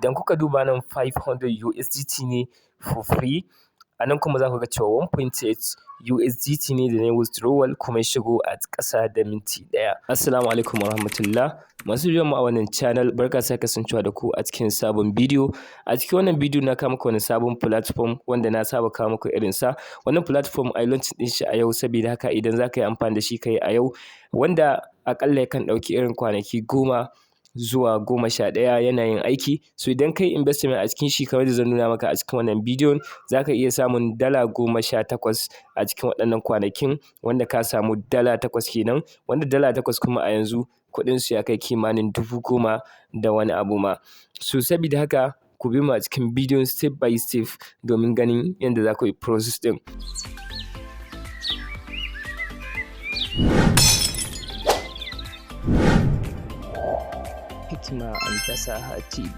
idan kuka duba nan 500 USDT ne for free. A nan kuma za ku ga cewa 1.8 USDT ne da na yi withdrawal kuma ya shigo a ƙasa da minti ɗaya. Assalamu alaikum rahmatullah. Masu biyan mu a wannan channel, barka sake kasancewa da ku a cikin sabon bidiyo. A cikin wannan bidiyo na kawo muku wani sabon platform wanda na saba kawo muku irinsa. Wannan platform a yi launching ɗin shi a yau, saboda haka idan za ka yi amfani da shi ka yi a yau, wanda aƙalla yakan ɗauki irin kwanaki 10 zuwa 11 yana yin aiki. So idan kai investment a cikin shi kamar da zan nuna maka a cikin wannan bidiyon, za ka iya samun dala 18 a cikin waɗannan kwanakin, wanda ka samu dala 8 kenan, wanda dala 8 kuma a yanzu kuɗin su ya kai kimanin 10,000 da wani abu ma. So saboda haka ku bi mu a cikin bidiyon step by step domin ganin yadda za ku yi process ɗin. HIKIMA FASAHA TV.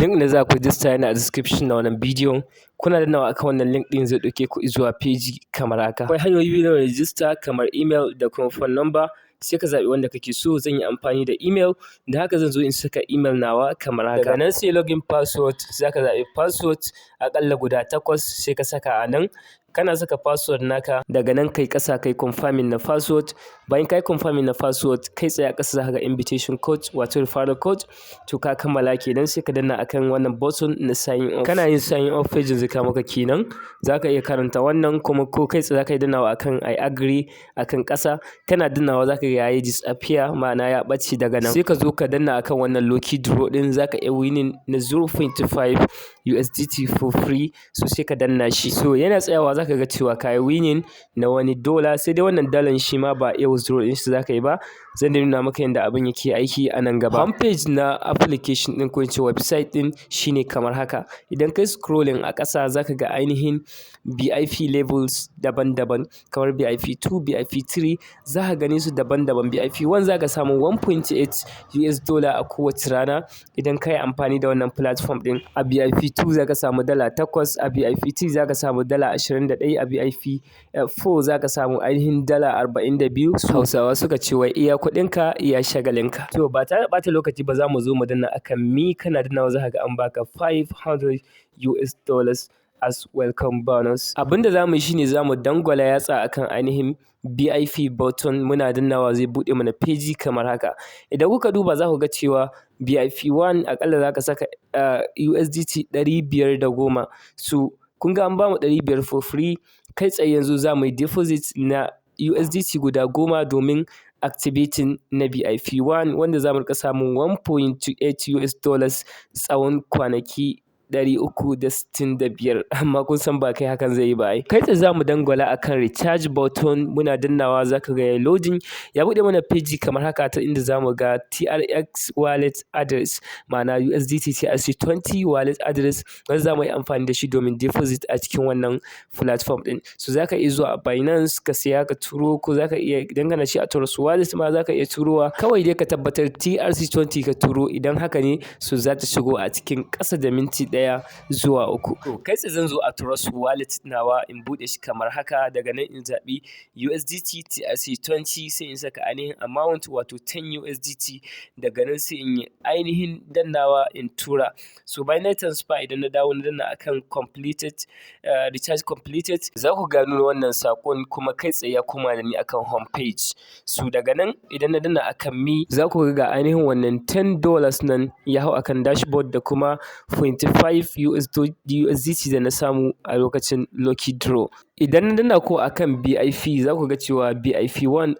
Link da za ku register yana a description na wannan bidiyon. Kuna da nawa akan wannan link ɗin zai ɗauke ku zuwa page kamar haka. Akwai hanyoyi biyu na register kamar email da kuma phone number. Sai ka zaɓi wanda kake so. Zan yi amfani da email, da haka zan zo in saka email nawa kamar haka. Daga nan sai login password, za ka zaɓi password aƙalla guda 8 sai ka saka a nan. Kana saka password naka, daga nan kai ƙasa kai confirming na password. Bayan kai confirming na password, kai tsaye a ƙasa za ka ga invitation code wato referral code. To ka kammala kenan, sai ka danna akan wannan button na sign off. Kana yin sign off page zai kawo maka kenan. Za ka iya karanta wannan, kuma ko kai tsaye za ka yi dannawa akan I agree akan ƙasa. Kana dannawa za ka ga yayi disappear, ma'ana ya ɓace daga nan. Sai ka zo ka danna akan wannan lucky draw ɗin, za ka iya winning na 0.5 USDT for free. So sai ka danna shi. So yana tsayawa za ka ga cewa ka yi winning na wani $. Sai dai wannan dalan shi ma ba iya withdraw ɗin shi za ka yi ba. Zan nuna maka yadda abin yake aiki a nan gaba. Home page na application ɗin ko in ce website ɗin shine kamar haka. Idan kai scrolling a ƙasa za ka ga ainihin BIP levels daban-daban kamar BIP 2, BIP 3, za ka gani su daban-daban. BIP 1 za ka samu 1.8 $US a kowace rana idan ka yi amfani da wannan platform ɗin. A BIP 2 za ka samu dala 8, a BIP 3 za ka samu dala 21, a BIP 4 za ka samu ainihin dala 42. Hausawa suka ce wai iya kuɗinka iya shagalinka. To ba tare da ɓata lokaci ba, za mu zo mu danna akan mi. Kana dannawa za ka ga an baka $500 as welcome bonus. Abinda za mu yi shine za mu dangwala yatsa akan ainihin BIP button. Muna dannawa zai buɗe mana page kamar haka. Idan kuka duba za ku ga cewa BIP 1 aƙalla za ka saka USDT 510. So kun ga an bamu 500 for free. Kai tsaye yanzu za mu yi deposit na USDT guda 10 domin activating na BIP 1, wanda za mu rika samun 1.8 $, tsawon kwanaki 365. Amma kun san ba kai hakan zai yi ba. Kai tsaye za mu dangwala akan recharge button. Muna dannawa za ka ga ya loading, ya buɗe mana page kamar haka, ta inda za mu ga TRX wallet address, ma'ana USDT TRC20 wallet address, wanda za mu yi amfani da shi domin deposit a cikin wannan platform ɗin. So za ka iya zuwa a Binance ka siya ka turo, ko za ka iya dangana shi a Trust wallet ma za ka iya turowa. Kawai dai ka tabbatar TRC20 ka turo. Idan haka ne, so za ta shigo a cikin ƙasa da minti 1 zuwa 3. To kai tsaye zan zo a Trust wallet nawa in buɗe shi kamar haka. Daga nan in zaɓi USDT TRC20, sai in saka ainihin amount wato 10 USDT. Daga nan sai in yi ainihin dannawa in tura. So bayan na transfer, idan na dawo na danna akan completed, recharge completed, za ku gano wannan saƙon, kuma kai tsaye ya koma da ni akan home page. So daga nan idan na danna akan mi, za ku ga ainihin wannan $10 nan ya hau akan dashboard, da kuma 0.5 USDT da na samu a lokacin lucky draw. Idan na danna ko akan BIP, za ku ga cewa BIP 1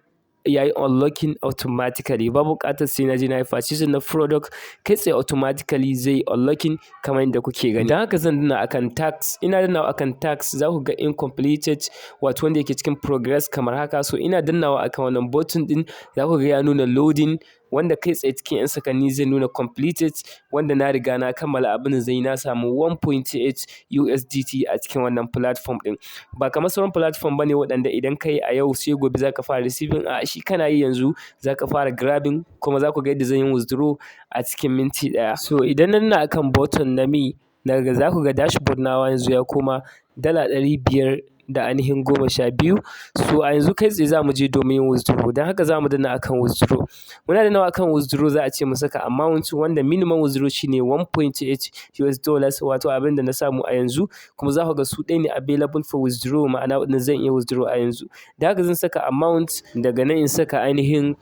ya yi unlocking automatically. Babu buƙatar sai na je na yi purchase na product, kai tsaye automatically zai unlocking kamar yadda kuke gani. Don haka zan danna akan tax. Ina dannawa akan tax, za ku ga incompleted wato wanda yake cikin progress kamar haka. So ina dannawa akan wannan button ɗin, za ku ga ya nuna loading, wanda kai tsaye cikin 'yan sakanni zai nuna completed, wanda na riga na kammala abin da zai yi. Na samu 1.8 USDT a cikin wannan platform ɗin. Ba kamar sauran platform bane waɗanda idan ka yi a yau sai gobe za ka fara receiving. A shi kana yi yanzu za ka fara grabbing, kuma za ku ga yadda zan yi withdraw a cikin minti 1. So idan na danna akan button na mi, daga za ku ga dashboard nawa yanzu ya koma dala 500 da ainihin 12. So a yanzu kai tsaye za mu je domin yin withdraw. Don haka za mu danna akan withdraw. Muna dannawa akan withdraw za a ce mu saka amount wanda minimum withdraw shine $1.8 wato abin da na samu a yanzu, kuma za ku ga su ɗaya ne available for withdraw, ma'ana waɗanda zan iya withdraw a yanzu. Da haka zan saka amount, daga nan in saka ainihin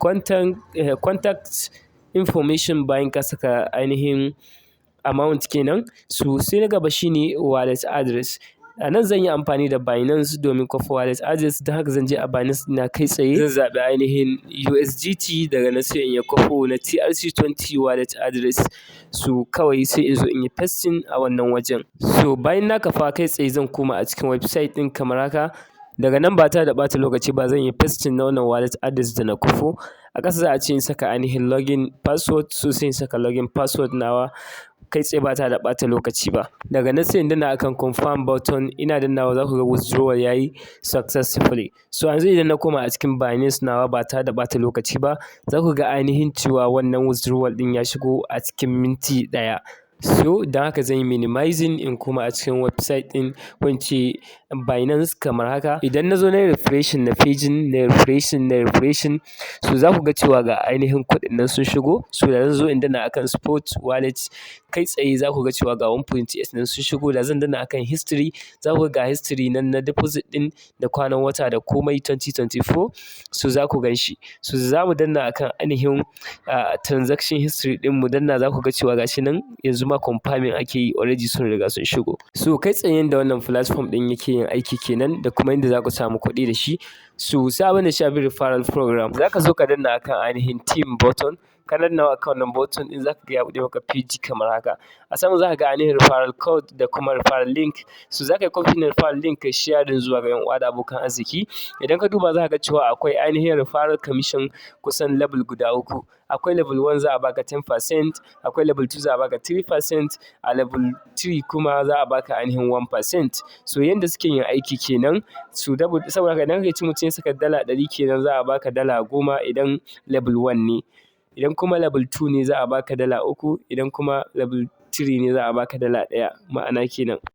contact information bayan ka saka ainihin amount kenan. So sai na gaba shine wallet address. A nan zan yi amfani da Binance domin kwafa wallet address. Don haka zan je a Binance na kai tsaye, zan zaɓi ainihin USDT, daga nan sai in yi kwafo na TRC20 wallet address. So kawai sai in zo in yi pasting a wannan wajen. So bayan na kafa kai tsaye zan koma a cikin website ɗin kamar haka. Daga nan ba tare da ɓata lokaci ba zan yi pasting na wannan wallet address da na kwafo. A ƙasa za a ce in saka ainihin login password, so sai in saka login password nawa kai tsaye ba tare da ɓata lokaci ba. Daga nan sai in danna akan confirm button, ina dannawa za ku ga withdrawal ya yi successfully. So yanzu idan na koma a cikin Binance nawa ba tare da ɓata lokaci ba, za ku ga ainihin cewa wannan withdrawal ɗin ya shigo a cikin minti ɗaya. So don haka zan yi minimizing in koma a cikin website ɗin, ko in ce Binance kamar haka. Idan na zo na yi refreshing na paging, na refreshing, so za ku ga cewa ga ainihin kuɗin nan sun shigo. So da zan zo in danna akan spot wallet, kai tsaye za ku ga cewa ga 1.8 nan sun shigo. Da zan danna akan history, za ku ga history nan na deposit ɗin da kwanan wata da komai 2024. So za ku gan shi. So za mu danna akan ainihin transaction history ɗin mu danna, za ku ga cewa ga shi nan yanzu ma confirming ake yi, already sun riga sun shigo. So kai tsaye yanda wannan platform ɗin yake yin aiki kenan, da kuma yanda za ku samu kuɗi da shi. So sai abin da shafi referral program, za ka zo ka danna akan ainihin team button. Ka danna akan wannan button ɗin za ka ga ya buɗe maka page kamar haka. A sama za ka ga ainihin referral code da kuma referral link. So za ka yi copy na referral link ka share zuwa ga 'yan uwa da abokan arziki. Idan ka duba za ka ga cewa akwai ainihin referral commission kusan level guda 3. Akwai level 1 za a baka 10%, akwai level 2 za a baka 3%, a level 3 kuma za a baka ainihin 1%. So yanda suke yin aiki kenan. So saboda haka idan ka ci mutum ya saka $100 kenan, za a baka $10 idan level 1 ne. Idan kuma level 2 ne za a baka $3, idan kuma level 3 ne za a baka $1, ma'ana kenan.